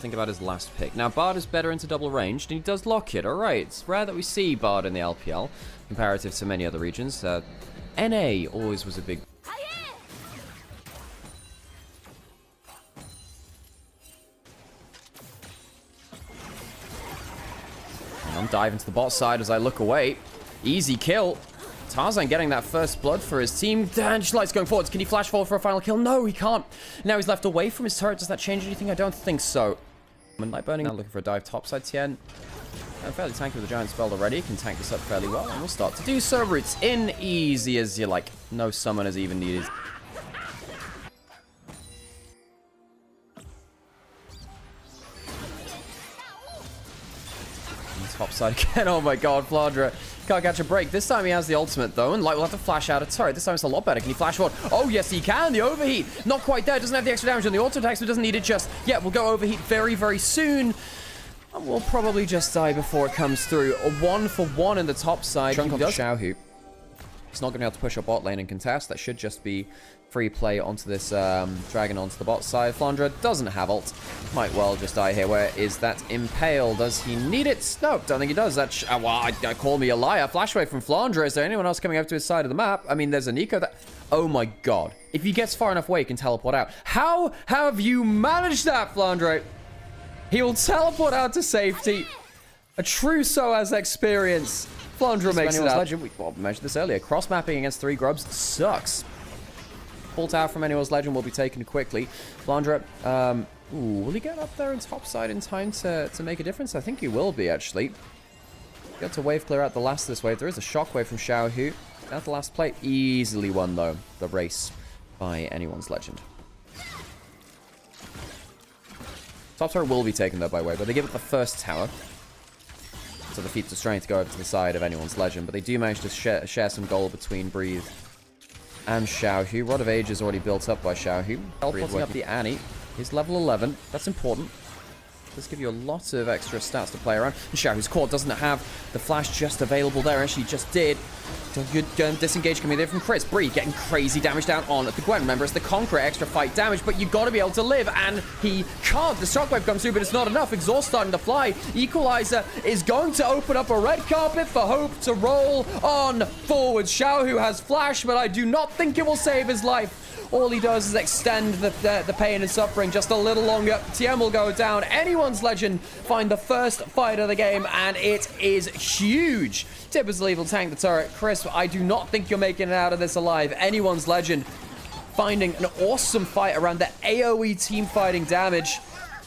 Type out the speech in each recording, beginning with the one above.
Think about his last pick. Now, Bard is better into double ranged, and he does lock it. Alright, it's rare that we see Bard in the LPL, comparative to many other regions. NA always was a big... And I'm diving to the bot side as I look away. Easy kill. Tarzan getting that first blood for his team. Dangelight's going forwards. Can he flash forward for a final kill? No, he can't. Now he's left away from his turret. Does that change anything? I don't think so. Light burning. Now looking for a dive topside. Tien. I'm fairly tanky with the giant spell already. Can tank this up fairly well. And we'll start to do so. Roots in easy as you like. No summoners even needed. Topside again. Oh my god, Flandre can't catch a break. This time he has the ultimate though, and Light will have to flash out a turret. This time it's a lot better. Can he flash forward? Oh yes, he can. The overheat, not quite there. Doesn't have the extra damage on the auto attack, so doesn't need it just yet. We'll go overheat very, very soon. And we'll probably just die before it comes through. A 1-for-1 in the top side. Chunk of Xiaohu. He's not going to be able to push a bot lane and contest. That should just be free play onto this dragon onto the bot side. Flandre doesn't have ult. Might well just die here. Where is that impale? Does he need it? No, don't think he does. That well, I call me a liar. Flashaway from Flandre. Is there anyone else coming up to his side of the map? I mean, there's a Nico that... Oh my god. If he gets far enough away, he can teleport out. How have you managed that, Flandre? He will teleport out to safety. A true SOAS experience. Flandre makes it out. Legend. We mentioned this earlier. Cross-mapping against 3 grubs sucks. Full tower from anyone's legend will be taken quickly. Flandre, will he get up there in topside in time to make a difference? I think he will be, actually. Got to wave clear out the last of this wave. There is a shockwave from Xiaohu. At the last play, easily won, though, the race by anyone's legend. Top tower will be taken, though, by Weibo. But they give it the first tower. So the feats of strength go over to the side of anyone's legend. But they do manage to share some gold between Breathe and Xiaohu. Rod of Age is already built up by Xiaohu. Teleporting up the Annie. He's level 11. That's important. Does give you a lot of extra stats to play around. And Xiaohu's core doesn't have the flash just available there. Actually, just did. So good disengage coming there from Chris. Bree getting crazy damage down on the Gwen. Remember, it's the Conqueror extra fight damage, but you got to be able to live, and he can't. The shockwave comes through, but it's not enough. Exhaust starting to fly. Equalizer is going to open up a red carpet for Hope to roll on forward. Xiaohu has flash, but I do not think it will save his life. All he does is extend the pain and suffering just a little longer. Tien will go down. Anyone's legend find the first fight of the game, and it is huge. Tibbers will tank the turret. Chris, I do not think you're making it out of this alive. Anyone's legend finding an awesome fight around the AoE team fighting damage.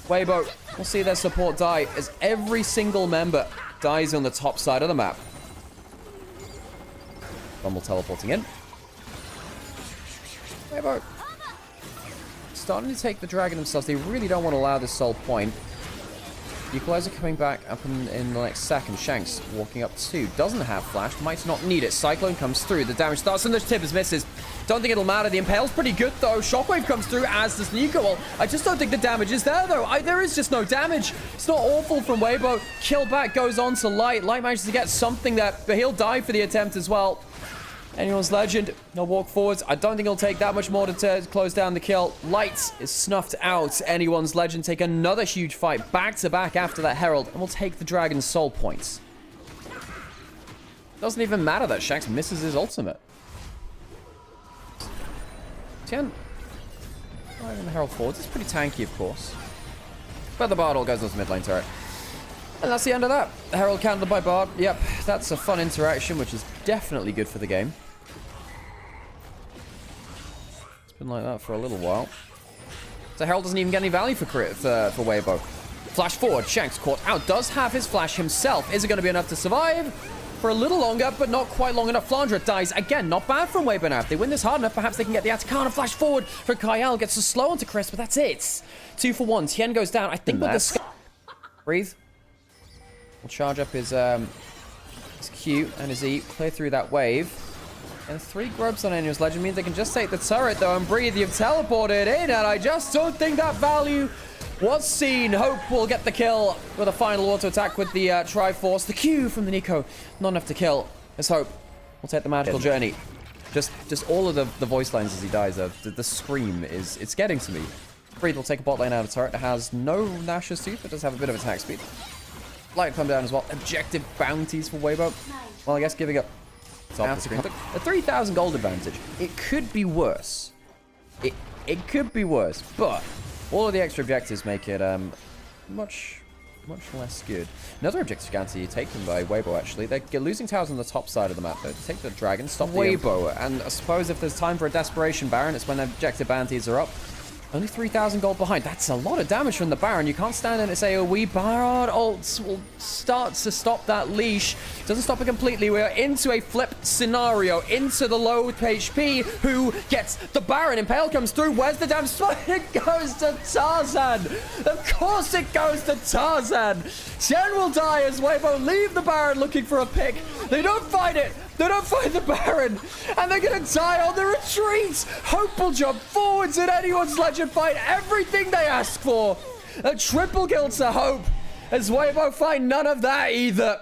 Weibo will see their support die as every single member dies on the top side of the map. Bumble teleporting in. Weibo starting to take the dragon themselves. They really don't want to allow this soul point. Equalizer coming back up in the next second. Shanks walking up 2. Doesn't have flash. Might not need it. Cyclone comes through. The damage starts and the Tibbers misses. Don't think it'll matter. The Impale's pretty good though. Shockwave comes through as does Nico. Well, I just don't think the damage is there though. There is just no damage. It's not awful from Weibo. Kill back goes on to Light. Light manages to get something there, but he'll die for the attempt as well. Anyone's legend, he'll walk forwards. I don't think he'll take that much more to close down the kill. Light is snuffed out. Anyone's legend take another huge fight back to back after that Herald, and will take the dragon's soul points. Doesn't even matter that Shanks misses his ultimate. Tien, driving the Herald forwards. It's pretty tanky, of course. But the Bard all goes onto mid lane turret. And that's the end of that. Herald countered by Bard. Yep, that's a fun interaction, which is definitely good for the game. It's been like that for a little while. So Herald doesn't even get any value for Weibo. Flash forward. Shanks caught out. Does have his flash himself. Is it going to be enough to survive? For a little longer, but not quite long enough. Flandre dies again. Not bad from Weibo now. If they win this hard enough, perhaps they can get the Atacana flash forward for Kyle. Gets a slow onto Chris, but that's it. 2-for-1. Tien goes down. I think with the... Breathe. We'll charge up his Q and his E, clear through that wave. And 3 grubs on Anyone's legend means they can just take the turret though and Breathe. You've teleported in, and I just don't think that value was seen. Hope will get the kill with a final auto attack with the Triforce. The Q from the Nico, not enough to kill. Let's Hope will take the magical journey. Just all of the voice lines as he dies. The scream it's getting to me. Breathe will take a bot lane out of turret. It has no Nash's Tooth, but does have a bit of attack speed. Light come down as well. Objective bounties for Weibo. Well, I guess giving up a 3,000 gold advantage. It could be worse. It could be worse, but all of the extra objectives make it much less good. Another objective guarantee taken by Weibo, actually. They're losing towers on the top side of the map, though. Take the dragon, stop Weibo, and I suppose if there's time for a desperation Baron, it's when the objective bounties are up. Only 3,000 gold behind. That's a lot of damage from the Baron. You can't stand in and say, oh, we Baron ults will start to stop that leash. Doesn't stop it completely. We are into a flip scenario. Into the low HP. Who gets the Baron? Impale comes through. Where's the damn spot? It goes to Tarzan. Of course it goes to Tarzan. Jen will die as Weibo leave the Baron looking for a pick. They don't find it. They don't find the Baron, and they're going to die on the retreat. Hope will jump forwards in anyone's legend fight. Everything they ask for. A triple kill to Hope, as Weibo find none of that either.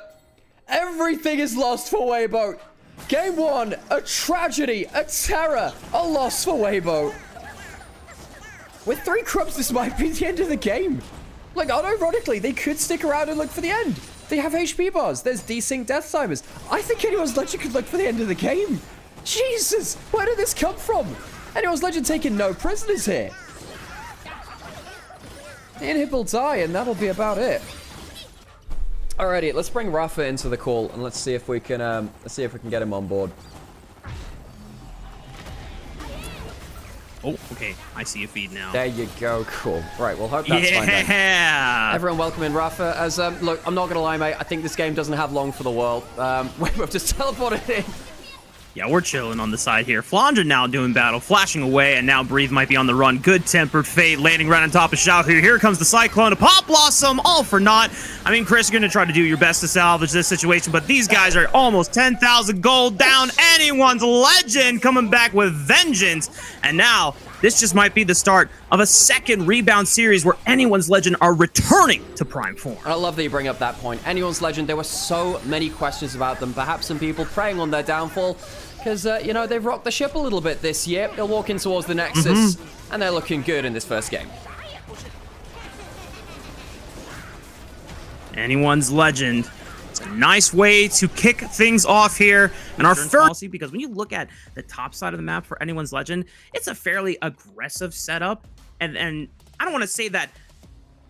Everything is lost for Weibo. Game 1, a tragedy, a terror, a loss for Weibo. With 3 Krups, this might be the end of the game. Like, unironically, they could stick around and look for the end. They have HP bars. There's desync death timers. I think anyone's legend could look for the end of the game. Jesus, where did this come from? Anyone's legend taking no prisoners here. The inhib will die, and that'll be about it. Alrighty, let's bring Rafa into the call, and let's see if we can get him on board. Oh, okay. I see a feed now. There you go. Cool. Right, well, hope that's fine then. Yeah! Everyone welcome in Rafa. As, look, I'm not going to lie, mate. I think this game doesn't have long for the world. We've just teleported in. Yeah, we're chilling on the side here. Flandra now doing battle, flashing away, and now Breathe might be on the run. Good-tempered Fate landing right on top of Xiaohu. Here comes the Cyclone, a Pop Blossom, all for naught. I mean, Chris, you're going to try to do your best to salvage this situation, but these guys are almost 10,000 gold down. Anyone's legend coming back with vengeance. And now, this just might be the start of a second rebound series where Anyone's Legend are returning to prime form. I love that you bring up that point. Anyone's Legend, there were so many questions about them. Perhaps some people preying on their downfall because, you know, they've rocked the ship a little bit this year. They're walking towards the Nexus, and they're looking good in this first game. Anyone's Legend. It's a nice way to kick things off here. And our first policy, because when you look at the top side of the map for Anyone's Legend, it's a fairly aggressive setup. And I don't want to say that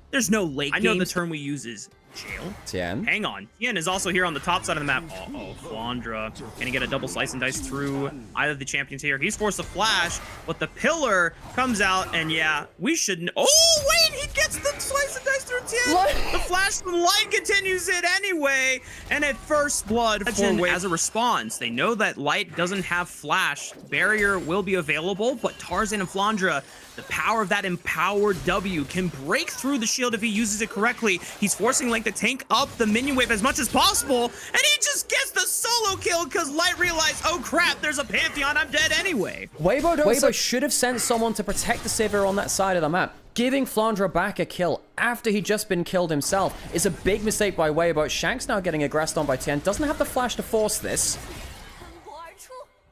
there's no late game. I know the term we use is jail. Tien. Hang on. Tien is also here on the top side of the map. Uh-oh, Flandra. Can he get a double slice and dice through either of the champions here? He's forced to flash, but the pillar comes out, and yeah, we shouldn't. Oh, wait, he gets the slice and dice through Tien. The flash from Light continues it anyway, and at first blood for as a response. They know that Light doesn't have flash. Barrier will be available, but Tarzan and Flandra, the power of that empowered W can break through the shield if he uses it correctly. He's forcing Link to tank up the minion wave as much as possible, and he just gets the solo kill because Light realized, oh crap, there's a Pantheon, I'm dead anyway. Weibo should have sent someone to protect the Sivir on that side of the map. Giving Flandra back a kill after he'd just been killed himself is a big mistake by Weibo. Shanks now getting aggressed on by Tien. Doesn't have the flash to force this.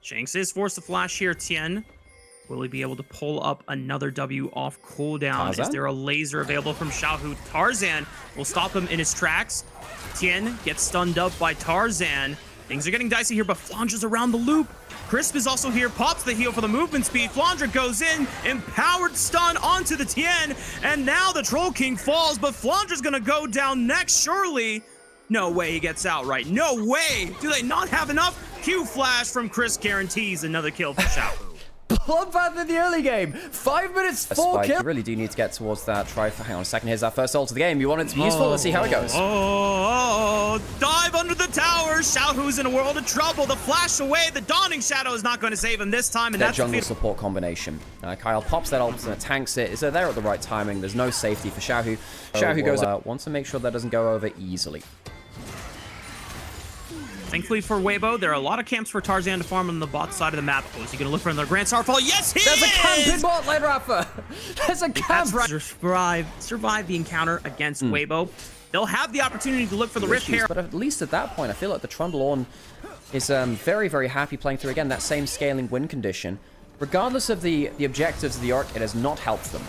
Shanks is forced to flash here. Tien, will he be able to pull up another W off cooldown? Tarzan? Is there a laser available from Xiaohu? Tarzan will stop him in his tracks. Tien gets stunned up by Tarzan. Things are getting dicey here, but Flandra's around the loop. Crisp is also here, pops the heal for the movement speed. Flandra goes in, empowered stun onto the Tien, and now the Troll King falls, but Flandra's gonna go down next, surely. No way he gets out right. No way! Do they not have enough? Q flash from Chris guarantees another kill for Xiaohu. Bloodbath in the early game. 5 minutes, 4 kills. You really do need to get towards that try. Hang on a second. Here's our first ult of the game. You want it to be useful? Let's see how it goes. Dive under the tower. Xiaohu's in a world of trouble. The flash away. The Dawning Shadow is not going to save him this time. And that jungle support combination. Kyle pops that ult and tanks it. So they're at the right timing. There's no safety for Xiaohu. Xiaohu goes wants to make sure that doesn't go over easily. Thankfully for Weibo, there are a lot of camps for Tarzan to farm on the bot side of the map. Oh, is he going to look for another Grand Starfall? Yes, he is! There's a camp in bot lane, Rafa! There's a camp! Survive the encounter against Weibo. They'll have the opportunity to look for the Rift here. But at least at that point, I feel like the Trundle is very, very happy playing through, again, that same scaling win condition. Regardless of the objectives of the Arc, it has not helped them.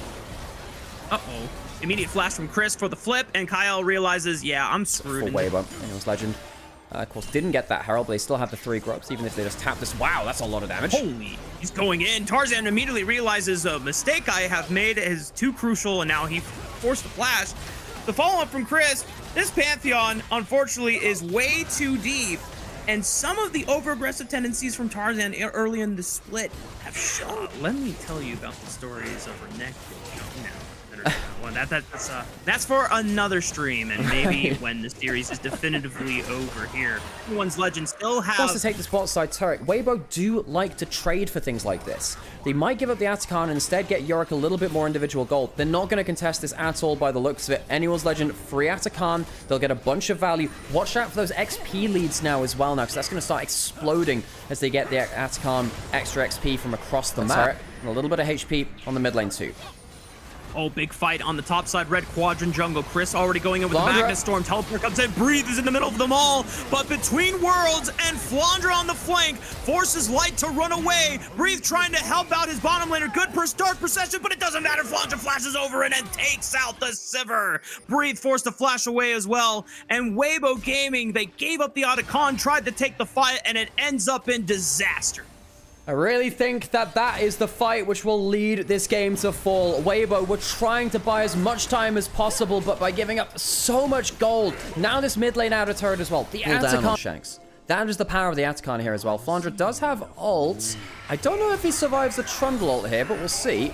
Uh-oh. Immediate flash from Chris for the flip, and Kyle realizes, yeah, I'm screwed. For Weibo. Anyone's Legend. Of course, didn't get that Herald, but they still have the 3 grubs, even if they just tap this. Wow, that's a lot of damage. Holy, he's going in. Tarzan immediately realizes a mistake I have made is too crucial, and now he forced the flash. The follow-up from Chris, this Pantheon, unfortunately, is way too deep, and some of the over-aggressive tendencies from Tarzan early in the split have shown. Let me tell you about the stories of Renekton. Well, that's for another stream, and maybe when the series is definitively over here. Anyone's Legend still have... Wants to take the spot side turret. Weibo do like to trade for things like this. They might give up the Atakan and instead get Yorick a little bit more individual gold. They're not going to contest this at all by the looks of it. Anyone's Legend, free Atakan. They'll get a bunch of value. Watch out for those XP leads now as well because that's going to start exploding as they get the Atakan extra XP from across the map. And a little bit of HP on the mid lane too. Oh, big fight on the top side, red quadrant jungle. Chris already going in with the Magnus Storm. Teleport comes in, Breathe is in the middle of them all. But between Worlds and Flandra on the flank, forces Light to run away. Breathe trying to help out his bottom laner. Good dark procession, but it doesn't matter. Flandra flashes over and then takes out the Sivir. Breathe forced to flash away as well. And Weibo Gaming, they gave up the Otacon, tried to take the fight, and it ends up in disaster. I really think that is the fight which will lead this game to fall. Weibo were trying to buy as much time as possible, but by giving up so much gold, now this mid lane outer turret as well. The Atakan Shanks. That is the power of the Atakan here as well. Flandra does have ults. I don't know if he survives the Trundle ult here, but we'll see.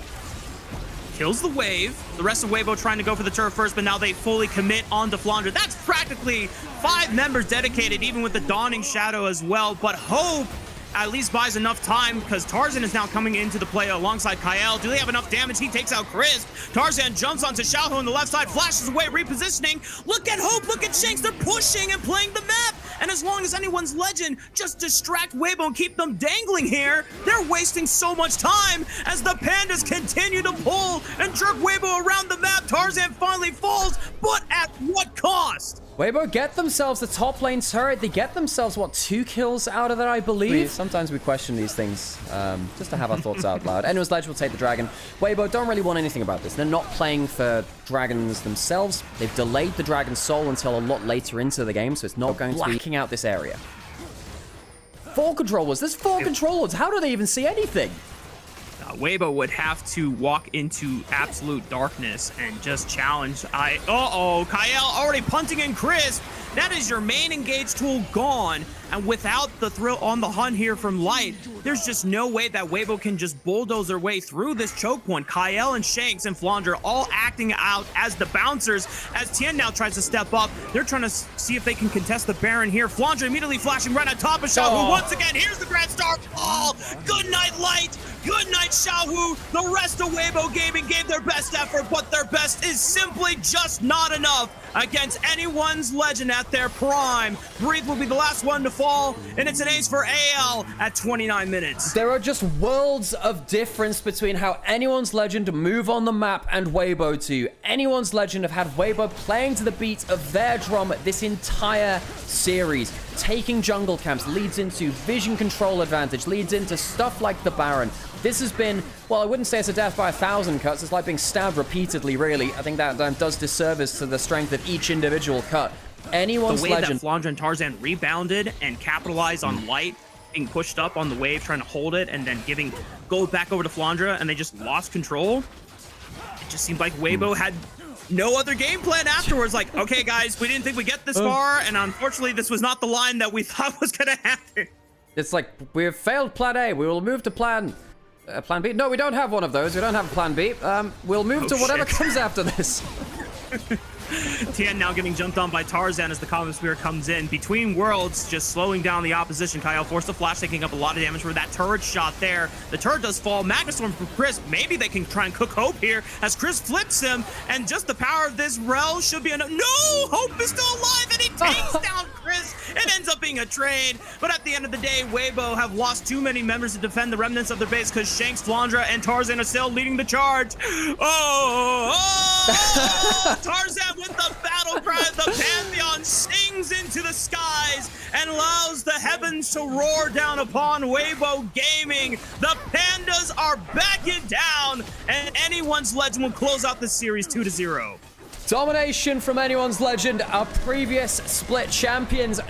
Kills the wave. The rest of Weibo trying to go for the turret first, but now they fully commit onto Flandra. That's practically 5 members dedicated, even with the Dawning Shadow as well. But Hope at least buys enough time because Tarzan is now coming into the play alongside Kyle. Do they have enough damage? He takes out Chris. Tarzan jumps onto Xiaohu on the left side, flashes away, repositioning. Look at Hope, look at Shanks. They're pushing and playing the map. And as long as anyone's Legend just distract Weibo and keep them dangling here, they're wasting so much time as the Pandas continue to pull and jerk Weibo around the map. Tarzan finally falls, but at what cost? Weibo get themselves the top lane turret. They get themselves, what, 2 kills out of it, I believe? Sometimes we question these things, just to have our thoughts out loud. Anyone's Legend will take the dragon. Weibo don't really want anything about this. They're not playing for dragons themselves. They've delayed the dragon soul until a lot later into the game, so it's not going to be blacking out this area. 4 controllers. There's 4 controllers. How do they even see anything? Weibo would have to walk into absolute darkness and just challenge. Uh-oh, Kyle already punting in Chris. That is your main engage tool gone. And without the thrill on the hunt here from Light, there's just no way that Weibo can just bulldoze their way through this choke point. Kyle and Shanks and Flandra all acting out as the bouncers. As Tien now tries to step up, they're trying to see if they can contest the Baron here. Flandra immediately flashing right on top of Xiaohu. Once again, here's the Grand Star. Good night, Light. Good night, Xiaohu. The rest of Weibo Gaming gave their best effort, but their best is simply just not enough against anyone's Legend at their prime. Breathe will be the last one to fall, and it's an ace for AL at 29 minutes. There are just worlds of difference between how anyone's Legend move on the map and Weibo do. Anyone's Legend have had Weibo playing to the beat of their drum this entire series. Taking jungle camps leads into vision control advantage, leads into stuff like the Baron. This has been, well, I wouldn't say it's a death by 1,000 cuts. It's like being stabbed repeatedly, really. I think that does disservice to the strength of each individual cut. Anyone's Legend. Legend. The way that Flandra and Tarzan rebounded and capitalized on Light being pushed up on the wave, trying to hold it, and then giving gold back over to Flandra, and they just lost control. It just seemed like Weibo had no other game plan afterwards. Like, okay, guys, we didn't think we'd get this far, and unfortunately, this was not the line that we thought was going to happen. It's like, we have failed plan A. We will move to plan B. No, we don't have one of those. We don't have a plan B. We'll move to whatever comes after this. Tien now getting jumped on by Tarzan as the Common Spear comes in. Between worlds, just slowing down the opposition. Kyle forced the flash, taking up a lot of damage for that turret shot there. The turret does fall. Magnus Storm from Chris. Maybe they can try and cook Hope here as Chris flips him. And just the power of this Rel should be enough. No! Hope is still alive and he takes down Chris. It ends up being a trade. But at the end of the day, Weibo have lost too many members to defend the remnants of their base because Shanks, Flandra, and Tarzan are still leading the charge. Tarzan with the battle cry, the Pantheon sings into the skies, and and allows the heavens to roar down upon Weibo Gaming. The Pandas are backing down, and anyone's legend will close out the series 2-0. Domination from anyone's legend, our previous split champions.